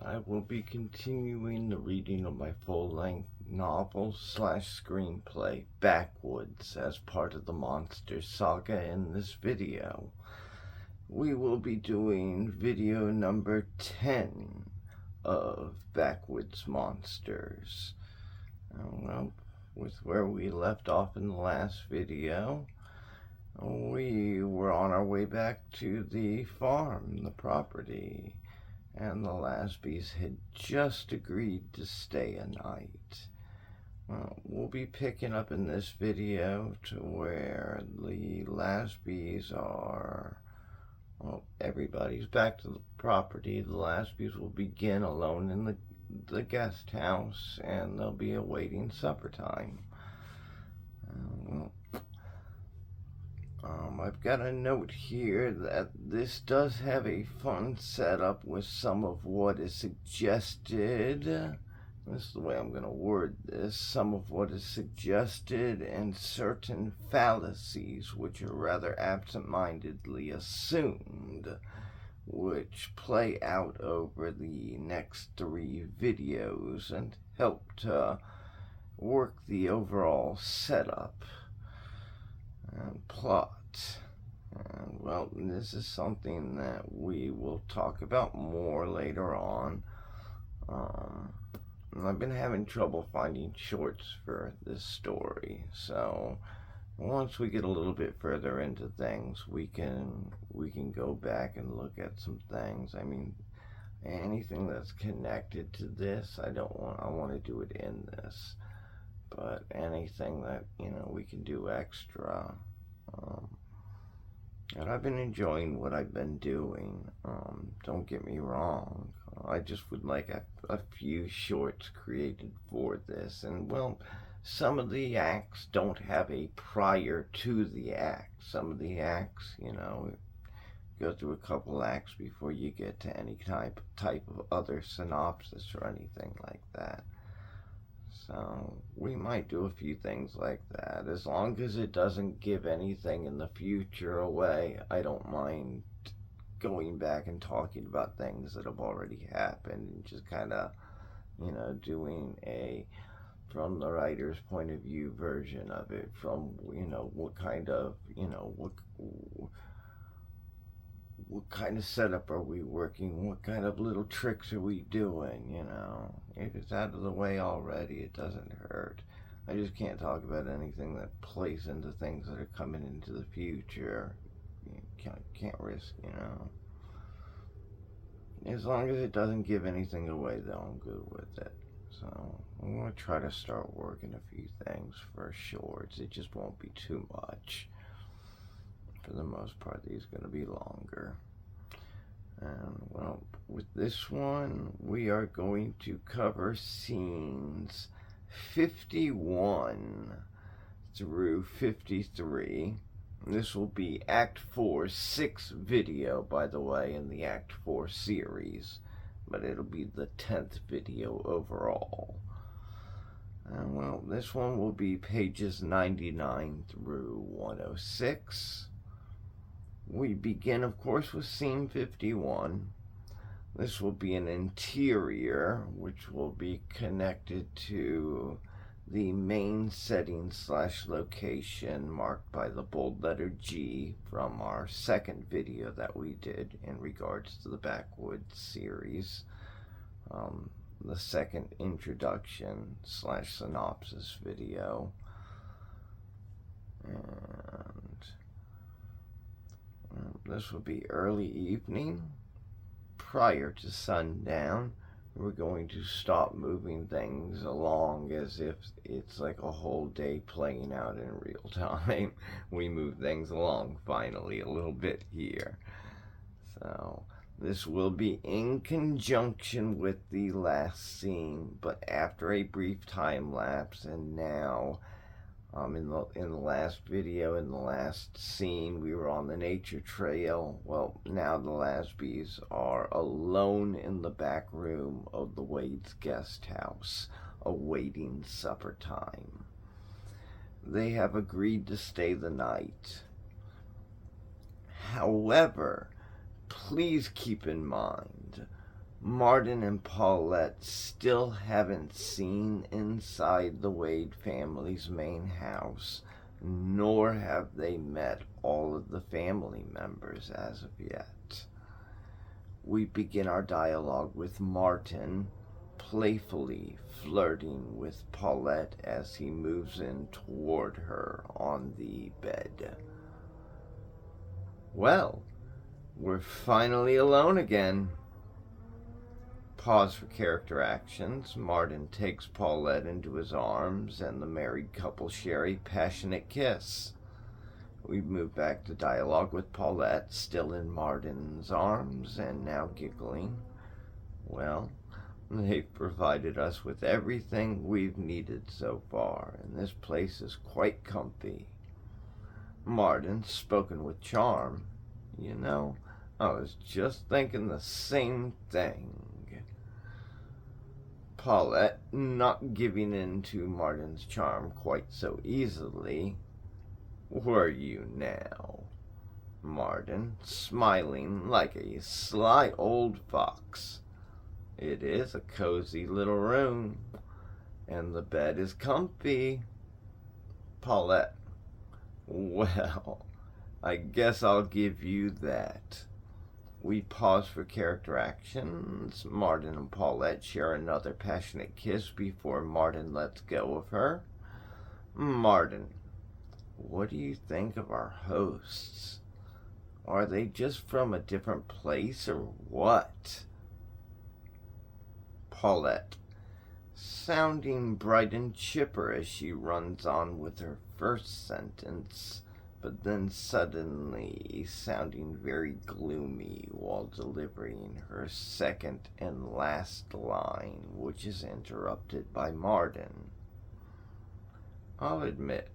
I will be continuing the reading of my full-length novel / screenplay, Backwoods, as part of the Monsters Saga in this video. We will be doing video number 10 of Backwoods Monsters. Well, with where we left off in the last video, we were on our way back to the farm, the property, and the Lasbies had just agreed to stay a night. Well, we'll be picking up in this video to where the Lasbies are, well, everybody's back to the property. The Lasbies will begin alone in the guest house, and they'll be awaiting supper time. I've got a note here that this does have a fun setup with some of what is suggested. This is the way I'm going to word this. Some of what is suggested and certain fallacies which are rather absent-mindedly assumed, which play out over the next 3 videos and help to work the overall setup and plot. And, well, this is something that we will talk about more later on. I've been having trouble finding shorts for this story, so once we get a little bit further into things, we can go back and look at some things. I mean, anything that's connected to this, I want to do it in this, but anything that, we can do extra. And I've been enjoying what I've been doing. Don't get me wrong. I just would like a few shorts created for this. And, well, some of the acts don't have a prior to the act. Some of the acts, go through a couple acts before you get to any type of other synopsis or anything like that. So we might do a few things like that. As long as it doesn't give anything in the future away, I don't mind going back and talking about things that have already happened and just kind of, doing a from the writer's point of view version of it, from, what kind of, what kind of setup are we working? What kind of little tricks are we doing? If it's out of the way already, it doesn't hurt. I just can't talk about anything that plays into things that are coming into the future. You can't risk, As long as it doesn't give anything away, though, I'm good with it. So I'm going to try to start working a few things for shorts. It just won't be too much. For the most part, these are going to be longer. And, well, with this one, we are going to cover scenes 51 through 53. This will be Act 4's 6th video, by the way, in the Act 4 series. But it'll be the 10th video overall. And, well, this one will be pages 99 through 106. We begin, of course, with scene 51. This will be an interior, which will be connected to the main setting / location marked by the bold letter G from our 2nd video that we did in regards to the Backwoods series. The 2nd introduction / synopsis video. And this will be early evening, prior to sundown. We're going to stop moving things along as if it's like a whole day playing out in real time. We move things along finally a little bit here. So this will be in conjunction with the last scene, but after a brief time lapse. And now in the last video, in the last scene, we were on the nature trail. Well, now the Lasbies are alone in the back room of the Wade's guest house, awaiting supper time. They have agreed to stay the night. However, please keep in mind, Martin and Paulette still haven't seen inside the Wade family's main house, nor have they met all of the family members as of yet. We begin our dialogue with Martin playfully flirting with Paulette as he moves in toward her on the bed. Well, we're finally alone again. Pause for character actions. Martin takes Paulette into his arms, and the married couple share a passionate kiss. We move back to dialogue with Paulette, still in Martin's arms, and now giggling. Well, they've provided us with everything we've needed so far, and this place is quite comfy. Martin, spoken with charm. You know, I was just thinking the same thing. Paulette, not giving in to Martin's charm quite so easily. Were you now? Martin, smiling like a sly old fox. It is a cozy little room, and the bed is comfy. Paulette, well, I guess I'll give you that. We pause for character actions. Martin and Paulette share another passionate kiss before Martin lets go of her. Martin, what do you think of our hosts? Are they just from a different place or what? Paulette, sounding bright and chipper as she runs on with her first sentence, but then suddenly sounding very gloomy while delivering her second and last line, which is interrupted by Martin. I'll admit,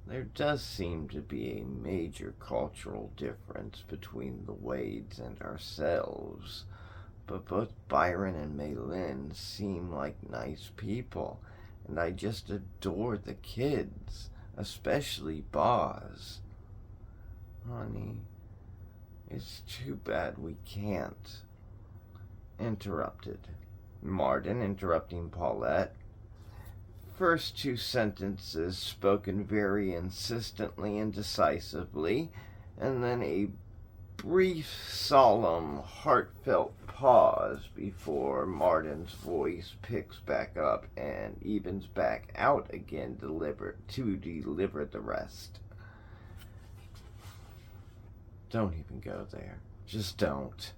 there does seem to be a major cultural difference between the Wades and ourselves, but both Byron and Maylin seem like nice people, and I just adore the kids, especially Boz. Honey, it's too bad we can't. Interrupted. Martin interrupting Paulette. First two sentences spoken very insistently and decisively, and then a brief, solemn, heartfelt pause before Martin's voice picks back up and evens back out again to deliver the rest. Don't even go there. Just don't.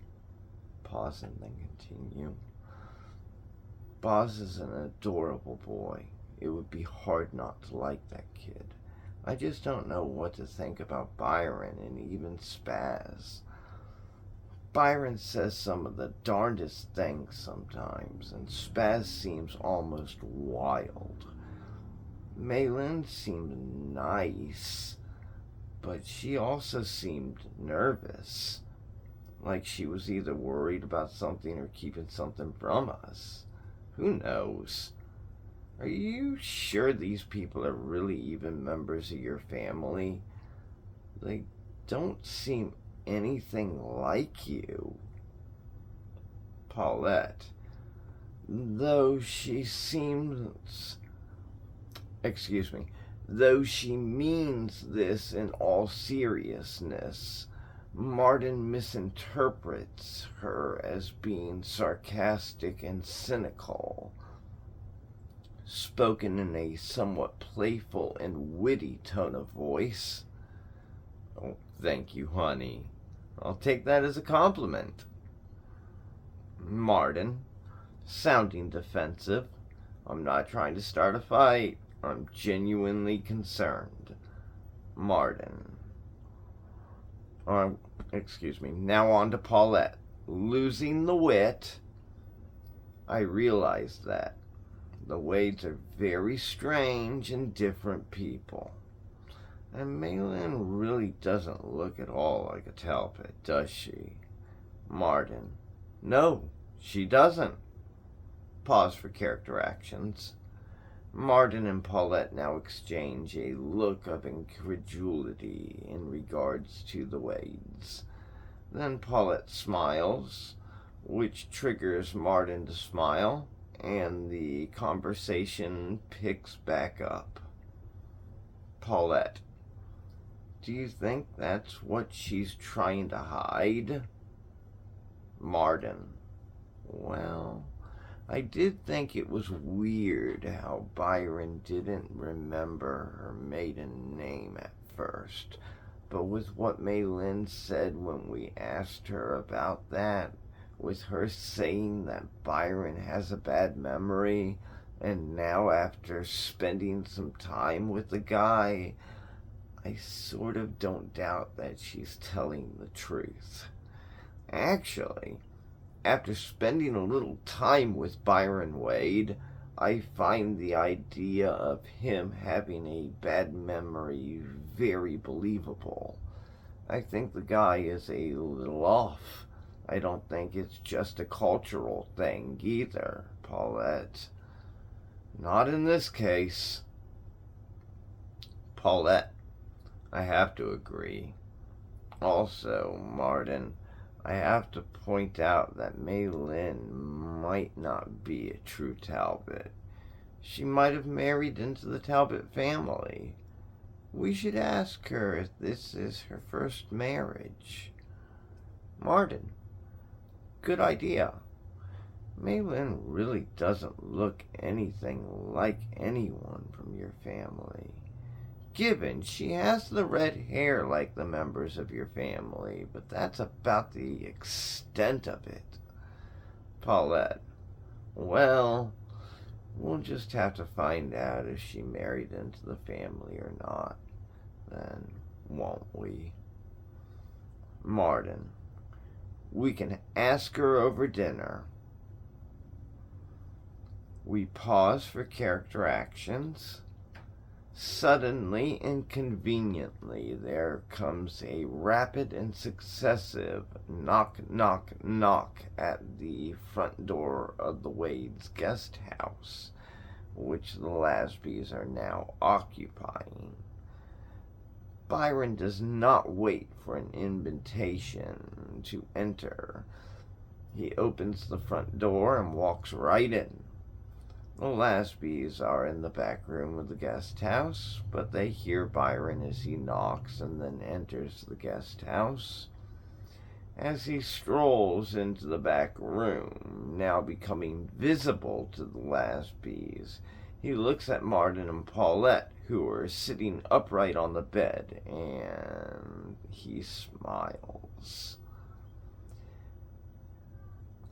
Pause and then continue. Boz is an adorable boy. It would be hard not to like that kid. I just don't know what to think about Byron and even Spaz. Byron says some of the darndest things sometimes, and Spaz seems almost wild. Maylin seemed nice, but she also seemed nervous, like she was either worried about something or keeping something from us. Who knows? Are you sure these people are really even members of your family? They don't seem anything like you. Paulette, though she means this in all seriousness, Martin misinterprets her as being sarcastic and cynical, spoken in a somewhat playful and witty tone of voice. Oh, thank you, honey. I'll take that as a compliment. Martin, sounding defensive. I'm not trying to start a fight. I'm genuinely concerned. Martin. Now on to Paulette. Losing the wit. I realize that. The Wades are very strange and different people. And Maylin really doesn't look at all like a Talbot, does she? Martin. No, she doesn't. Pause for character actions. Martin and Paulette now exchange a look of incredulity in regards to the Wades. Then Paulette smiles, which triggers Martin to smile, and the conversation picks back up. Paulette, do you think that's what she's trying to hide? Martin, well, I did think it was weird how Byron didn't remember her maiden name at first, but with what Maylin said when we asked her about that, with her saying that Byron has a bad memory, and now after spending some time with the guy, I sort of don't doubt that she's telling the truth. Actually, after spending a little time with Byron Wade, I find the idea of him having a bad memory very believable. I think the guy is a little off. I don't think it's just a cultural thing either, Paulette. Not in this case. Paulette, I have to agree. Also, Martin, I have to point out that Maylin might not be a true Talbot. She might have married into the Talbot family. We should ask her if this is her first marriage. Martin, good idea. Maylin really doesn't look anything like anyone from your family. Given she has the red hair like the members of your family, but that's about the extent of it. Paulette, well, we'll just have to find out if she married into the family or not, then, won't we? Martin, we can ask her over dinner. We pause for character actions. Suddenly and conveniently, there comes a rapid and successive knock, knock, knock at the front door of the Wade's guest house, which the Lasbys are now occupying. Byron does not wait for an invitation to enter. He opens the front door and walks right in. The Lasbys are in the back room of the guest house, but they hear Byron as he knocks and then enters the guest house. As he strolls into the back room, now becoming visible to the Lasbys, he looks at Martin and Paulette, who are sitting upright on the bed, and he smiles.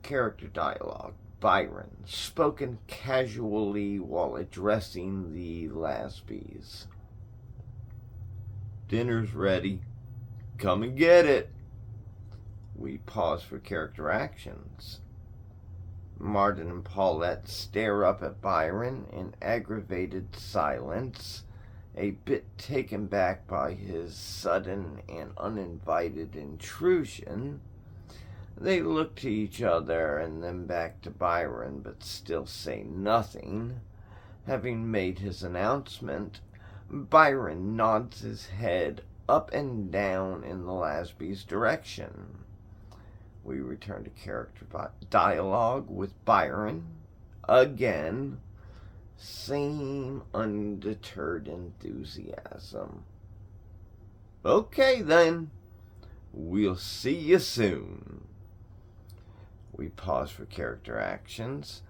Character dialogue. Byron, spoken casually while addressing the Lasbys. Dinner's ready. Come and get it. We pause for character actions. Martin and Paulette stare up at Byron in aggravated silence, a bit taken back by his sudden and uninvited intrusion. They look to each other and then back to Byron, but still say nothing. Having made his announcement, Byron nods his head up and down in the Lasbys' direction. We return to character dialogue with Byron. Again, same undeterred enthusiasm. Okay then, we'll see you soon. We pause for character actions.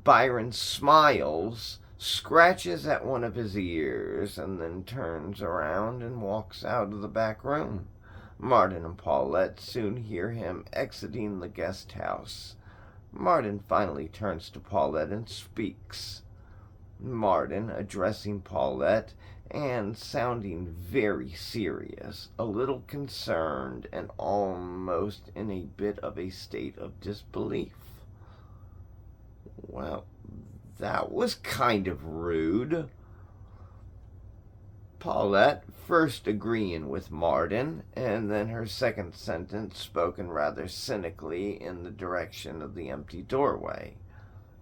Byron smiles, scratches at one of his ears, and then turns around and walks out of the back room. Martin and Paulette soon hear him exiting the guest house. Martin finally turns to Paulette and speaks. Martin, addressing Paulette and sounding very serious, a little concerned, and almost in a bit of a state of disbelief. Well, that was kind of rude. Paulette, first agreeing with Martin, and then her second sentence spoken rather cynically in the direction of the empty doorway.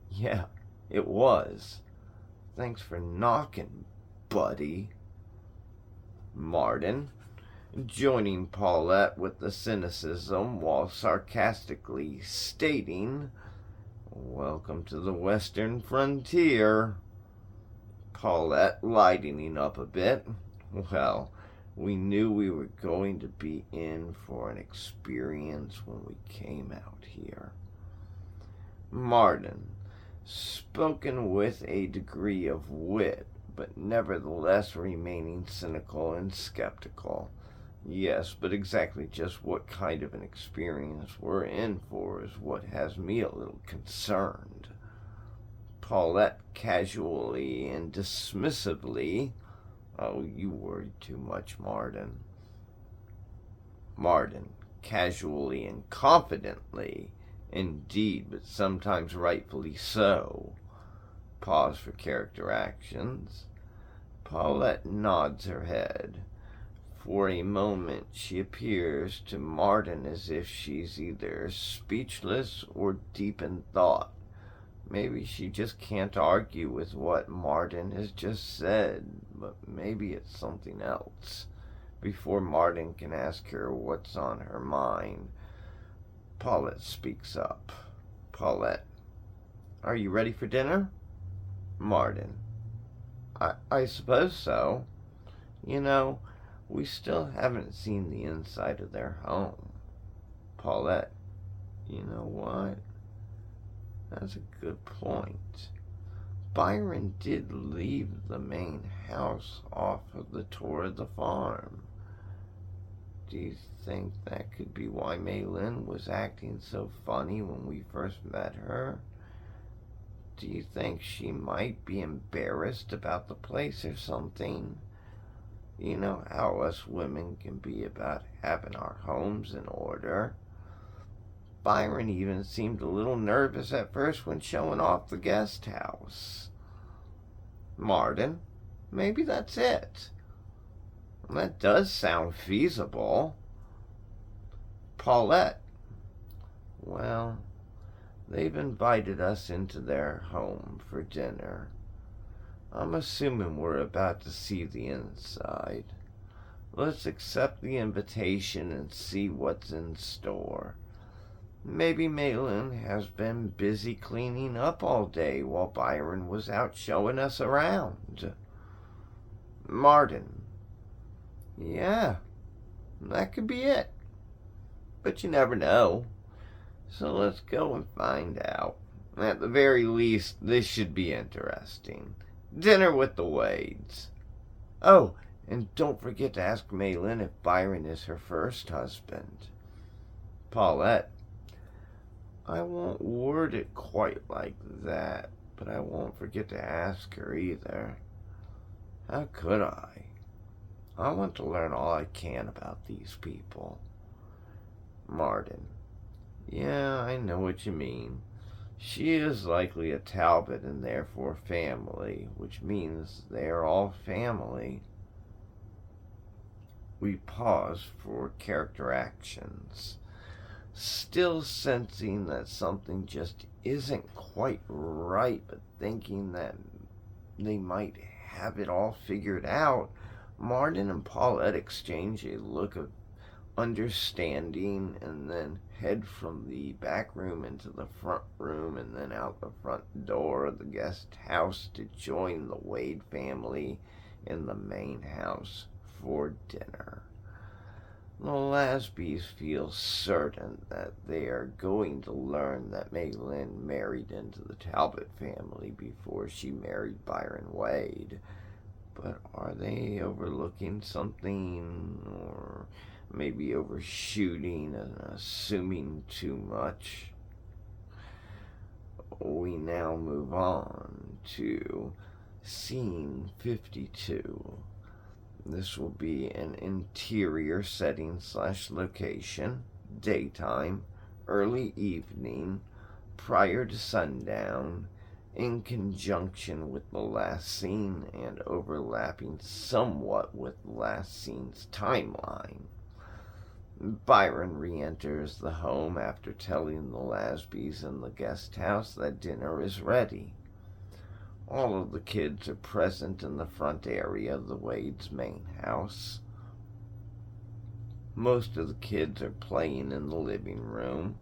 Yeah, it was. Thanks for knocking, buddy. Martin, joining Paulette with the cynicism while sarcastically stating, "Welcome to the western frontier." Paulette lightening up a bit. "Well, we knew we were going to be in for an experience when we came out here." Martin, spoken with a degree of wit, but nevertheless remaining cynical and skeptical. "Yes, but exactly just what kind of an experience we're in for is what has me a little concerned." Paulette casually and dismissively, "Oh, you worry too much, Martin." Martin, casually and confidently, "Indeed, but sometimes rightfully so." Pause for character actions. Paulette nods her head. For a moment she appears to Martin as if she's either speechless or deep in thought. Maybe she just can't argue with what Martin has just said, but maybe it's something else. Before Martin can ask her what's on her mind, Paulette speaks up. Paulette, "Are you ready for dinner?" Martin, I suppose so. You know, we still haven't seen the inside of their home." Paulette, "You know what? That's a good point. Byron did leave the main house off of the tour of the farm. Do you think that could be why Maylin was acting so funny when we first met her? Do you think she might be embarrassed about the place or something? You know how us women can be about having our homes in order. Byron even seemed a little nervous at first when showing off the guest house." Martin, "Maybe that's it. That does sound feasible." Paulette, "Well, they've invited us into their home for dinner. I'm assuming we're about to see the inside. Let's accept the invitation and see what's in store. Maybe Maylin has been busy cleaning up all day while Byron was out showing us around." Martin, "Yeah, that could be it. But you never know. So let's go and find out. At the very least, this should be interesting. Dinner with the Wades. Oh, and don't forget to ask Maylin if Byron is her first husband." Paulette, "I won't word it quite like that, but I won't forget to ask her either. How could I? I want to learn all I can about these people." Martin, "Yeah, I know what you mean. She is likely a Talbot and therefore family, which means they are all family." We pause for character actions. Still sensing that something just isn't quite right, but thinking that they might have it all figured out, Martin and Paulette exchange a look of understanding and then head from the back room into the front room and then out the front door of the guest house to join the Wade family in the main house for dinner. The Lasbys feel certain that they are going to learn that Maylin married into the Talbot family before she married Byron Wade. But are they overlooking something, or maybe overshooting and assuming too much? We now move on to scene 52. This will be an interior setting / location, daytime, early evening, prior to sundown, in conjunction with the last scene and overlapping somewhat with the last scene's timeline. Byron re-enters the home after telling the Lasbys in the guest house that dinner is ready. All of the kids are present in the front area of the Wade's main house. Most of the kids are playing in the living room,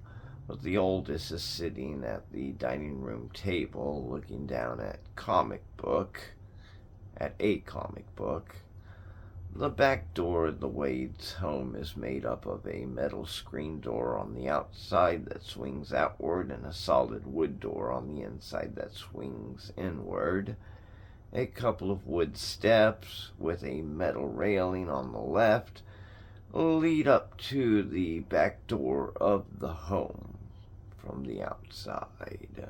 but the oldest is sitting at the dining room table looking down at a comic book. The back door of the Wade's home is made up of a metal screen door on the outside that swings outward and a solid wood door on the inside that swings inward. A couple of wood steps with a metal railing on the left lead up to the back door of the home from the outside.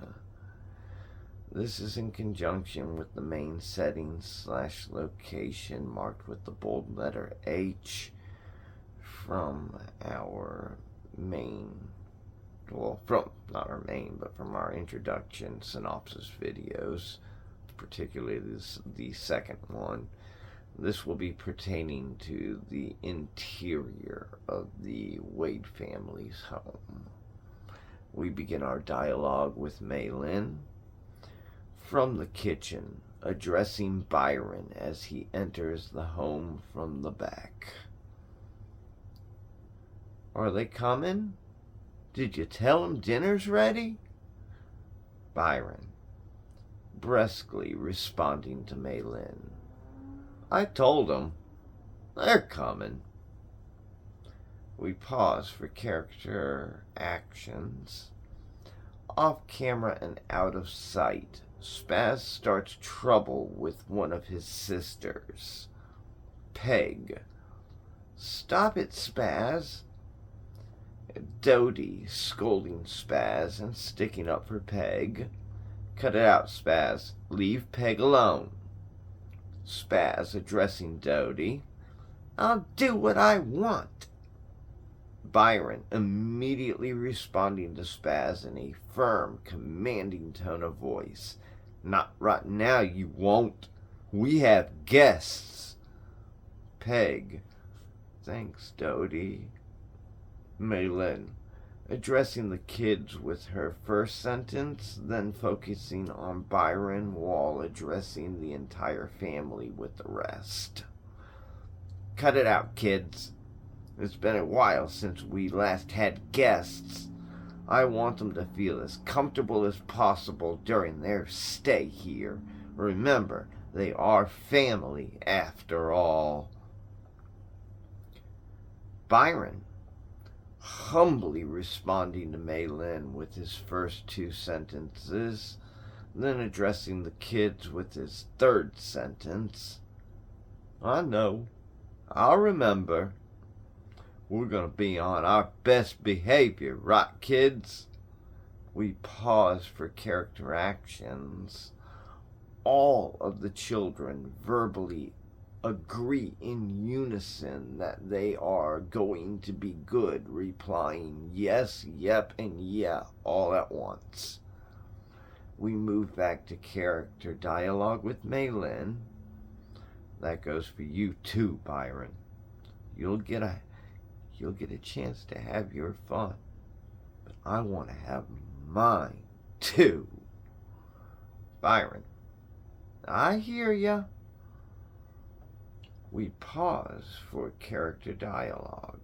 This is in conjunction with the main settings / location marked with the bold letter H from our main, not our main, but from our introduction synopsis videos, particularly the second one. This will be pertaining to the interior of the Wade family's home. We begin our dialogue with Mei Lin from the kitchen, addressing Byron as he enters the home from the back. "Are they coming? Did you tell them dinner's ready?" Byron, brusquely responding to Mei Lin. "I told them. They're coming." We pause for character actions. Off camera and out of sight, Spaz starts trouble with one of his sisters, Peg. "Stop it, Spaz." Dodie scolding Spaz and sticking up for Peg. "Cut it out, Spaz. Leave Peg alone." Spaz addressing Dodie. "I'll do what I want." Byron immediately responding to Spaz in a firm, commanding tone of voice. "Not right now, you won't. We have guests." Peg. "Thanks, Dodie." Mei Lin, addressing the kids with her first sentence, then focusing on Byron while addressing the entire family with the rest. "Cut it out, kids. It's been a while since we last had guests. I want them to feel as comfortable as possible during their stay here. Remember, they are family after all." Byron, humbly responding to Mei Lin with his first two sentences, then addressing the kids with his third sentence. "I know. I'll remember. We're gonna be on our best behavior, right, kids?" We pause for character actions. All of the children verbally agree in unison that they are going to be good, replying yes, yep, and yeah all at once. We move back to character dialogue with Mei Lin. "That goes for you too, Byron. You'll get a chance to have your fun, but I want to have mine too." Byron, "I hear ya." We pause for character dialogue.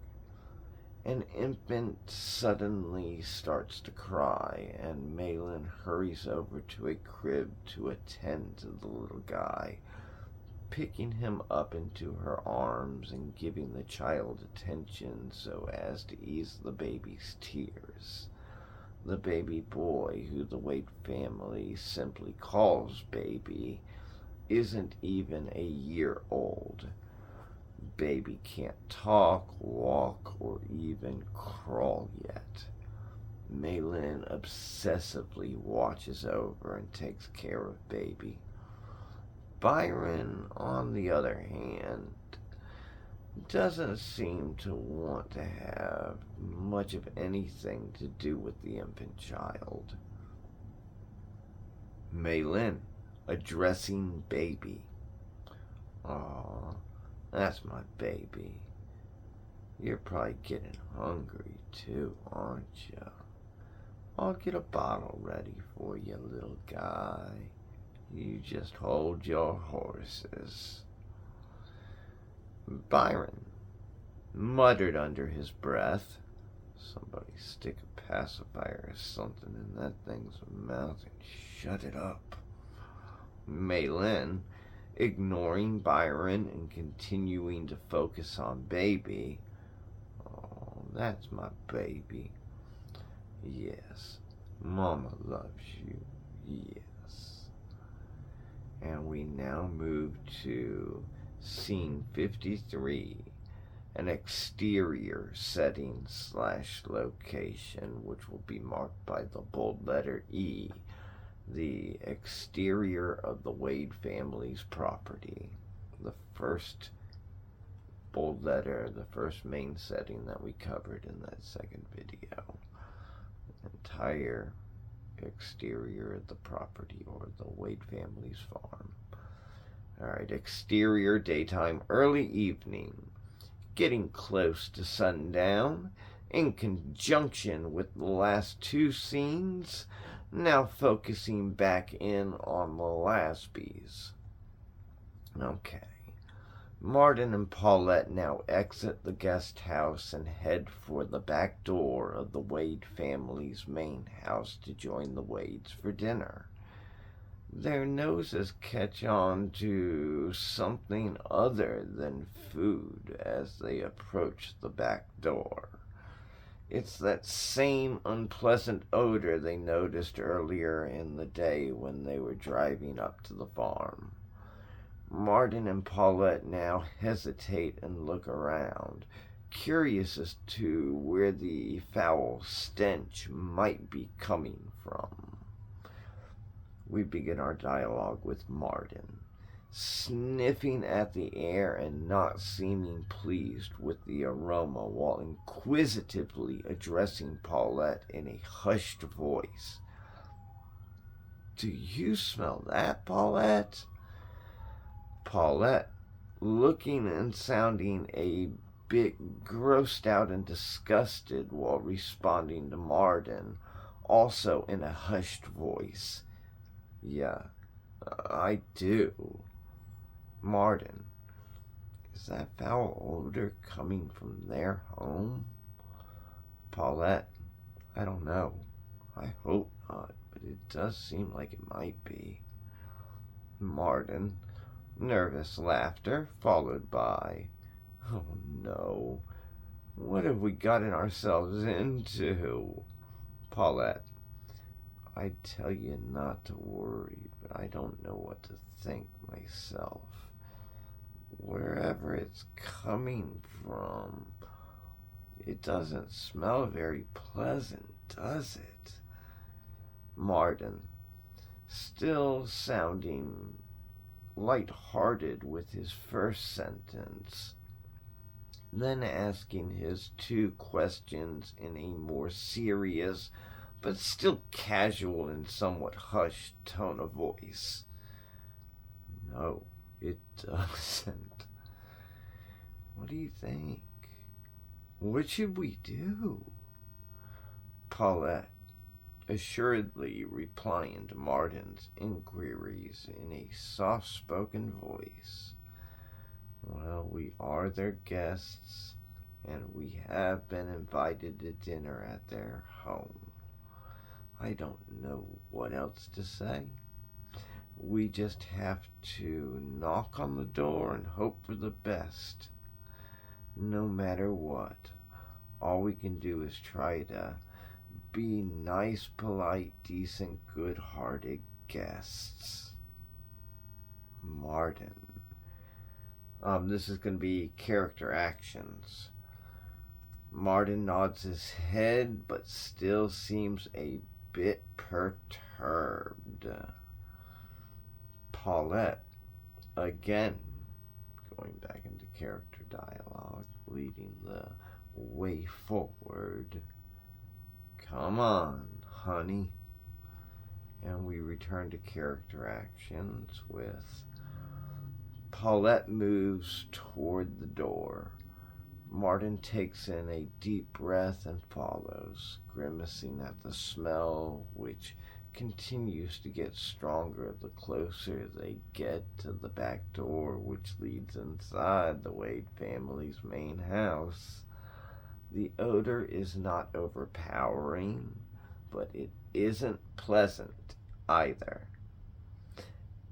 An infant suddenly starts to cry, and Mei Lin hurries over to a crib to attend to the little guy, picking him up into her arms and giving the child attention so as to ease the baby's tears. The baby boy, who the Wade family simply calls Baby, isn't even a year old. Baby can't talk, walk, or even crawl yet. Mei Lin obsessively watches over and takes care of Baby. Byron, on the other hand, doesn't seem to want to have much of anything to do with the infant child. Mei Lin, addressing Baby. "Aw, that's my baby. You're probably getting hungry too, aren't you? I'll get a bottle ready for you, little guy. You just hold your horses." Byron, muttered under his breath, "Somebody stick a pacifier or something in that thing's mouth and shut it up." Maylin, ignoring Byron and continuing to focus on baby. "Oh, that's my baby. Yes, Mama loves you. Yes." And we now move to scene 53, an exterior setting / location, which will be marked by the bold letter E, the exterior of the Wade family's property. The first bold letter, the first main setting that we covered in that second video. The entire exterior of the property, or the Wade family's farm. Alright, exterior, daytime, early evening. Getting close to sundown, in conjunction with the last two scenes, now focusing back in on the Lasbies. Okay. Martin and Paulette now exit the guest house and head for the back door of the Wade family's main house to join the Wades for dinner. Their noses catch on to something other than food as they approach the back door. It's that same unpleasant odor they noticed earlier in the day when they were driving up to the farm. Martin and Paulette now hesitate and look around, curious as to where the foul stench might be coming from. We begin our dialogue with Martin, sniffing at the air and not seeming pleased with the aroma, while inquisitively addressing Paulette in a hushed voice. "Do you smell that, Paulette?" Paulette, looking and sounding a bit grossed out and disgusted while responding to Martin, also in a hushed voice. "Yeah, I do." Martin, "Is that foul odor coming from their home?" Paulette, "I don't know. I hope not, but it does seem like it might be." Martin, nervous laughter, followed by, "Oh no, what have we gotten ourselves into?" Paulette, "I tell you not to worry, but I don't know what to think myself. Wherever it's coming from, it doesn't smell very pleasant, does it?" Martin, still sounding light-hearted with his first sentence, then asking his two questions in a more serious but still casual and somewhat hushed tone of voice. "No, it doesn't. What do you think? What should we do?" Paulette, assuredly replying to Martin's inquiries in a soft-spoken voice. "Well, we are their guests, and we have been invited to dinner at their home. I don't know what else to say. We just have to knock on the door and hope for the best. No matter what, all we can do is try to be nice, polite, decent, good-hearted guests." Martin. This is going to be character actions. Martin nods his head, but still seems a bit perturbed. Paulette, again, going back into character dialogue, leading the way forward. "Come on, honey." And we return to character actions with Paulette moves toward the door. Martin takes in a deep breath and follows, grimacing at the smell, which continues to get stronger the closer they get to the back door, which leads inside the Wade family's main house. The odor is not overpowering, but it isn't pleasant either.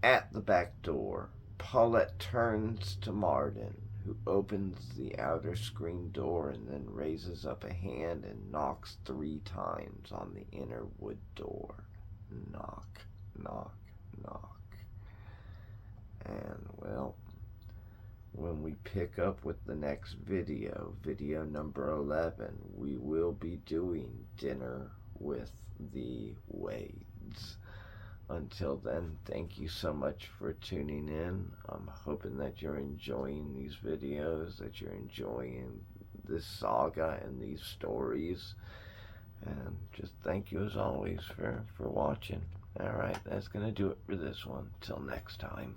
At the back door, Paulette turns to Martin, who opens the outer screen door and then raises up a hand and knocks 3 times on the inner wood door. Knock, knock, knock. And, well, when we pick up with the next video, video number 11, we will be doing Dinner with the Wades. Until then, thank you so much for tuning in. I'm hoping that you're enjoying these videos, that you're enjoying this saga and these stories. And just thank you as always for watching. Alright, that's going to do it for this one. Till next time.